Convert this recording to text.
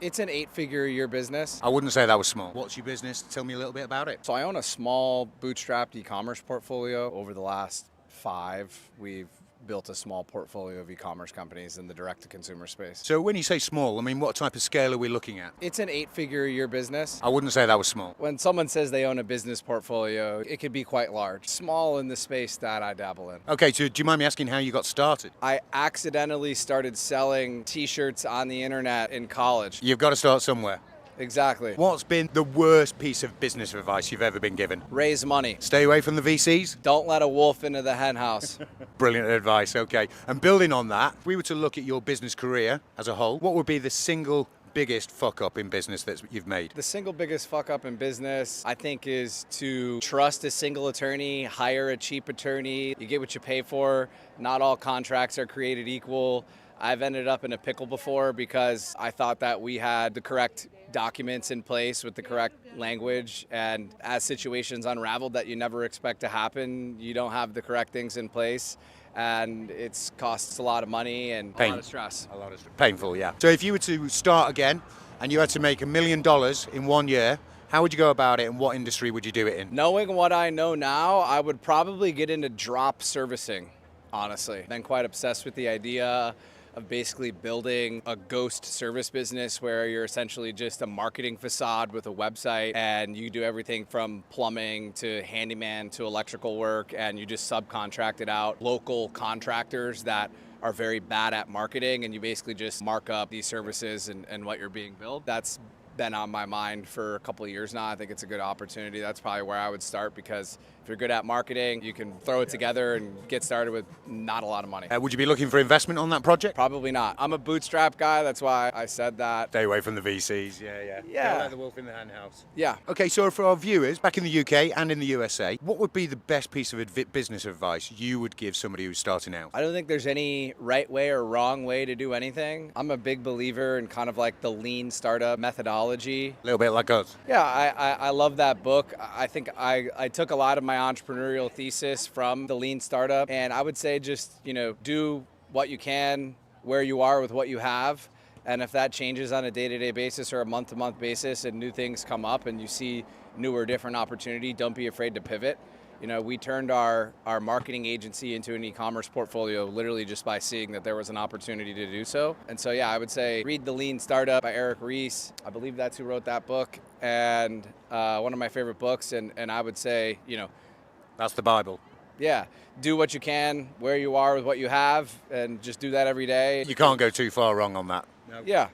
It's an 8-figure a year business. I wouldn't say that was small. What's your business? Tell me a little bit about it. So I own a small bootstrapped e-commerce portfolio. Over the last 5, we've built a small portfolio of e-commerce companies in the direct-to-consumer space. So when you say small, I mean, what type of scale are we looking at? It's an 8-figure a year business. I wouldn't say that was small. When someone says they own a business portfolio, it could be quite large. Small in the space that I dabble in. Okay, so do you mind me asking how you got started? I accidentally started selling t-shirts on the internet in college. You've got to start somewhere. Exactly. What's been the worst piece of business advice you've ever been given? Raise money. Stay away from the VCs? Don't let a wolf into the hen house. Brilliant advice, okay. And building on that, if we were to look at your business career as a whole, what would be the single biggest fuck up in business that you've made? The single biggest fuck up in business, I think, is to trust a single attorney, hire a cheap attorney. You get what you pay for. Not all contracts are created equal. I've ended up in a pickle before because I thought that we had the correct documents in place with the correct language, and as situations unraveled that you never expect to happen, you don't have the correct things in place, and it costs a lot of money and a lot of stress. A lot of stress. Painful, yeah. So if you were to start again and you had to make $1 million in 1 year, how would you go about it and what industry would you do it in? Knowing what I know now, I would probably get into drop servicing, honestly. Been quite obsessed with the idea of basically building a ghost service business where you're essentially just a marketing facade with a website, and you do everything from plumbing to handyman to electrical work, and you just subcontract it out. Local contractors that are very bad at marketing, and you basically just mark up these services and what you're being billed. That's been on my mind for a couple of years now. I think it's a good opportunity. That's probably where I would start, because if you're good at marketing, you can throw it together and get started with not a lot of money. Would you be looking for investment on that project? Probably not. I'm a bootstrap guy. That's why I said that. Stay away from the VCs, yeah. Don't let the wolf in the hen house. Yeah. Okay, so for our viewers back in the UK and in the USA, what would be the best piece of business advice you would give somebody who's starting out? I don't think there's any right way or wrong way to do anything. I'm a big believer in kind of like the lean startup methodology. A little bit like us. Yeah, I love that book. I think I took a lot of my entrepreneurial thesis from the lean startup, and I would say just, do what you can where you are with what you have. And if that changes on a day-to-day basis or a month-to-month basis and new things come up and you see new or different opportunity, don't be afraid to pivot. We turned our marketing agency into an e-commerce portfolio literally just by seeing that there was an opportunity to do so. And so, yeah, I would say read The Lean Startup by Eric Ries. I believe that's who wrote that book, and one of my favorite books. And I would say, That's the Bible. Yeah, do what you can where you are with what you have, and just do that every day. You can't go too far wrong on that. Yeah.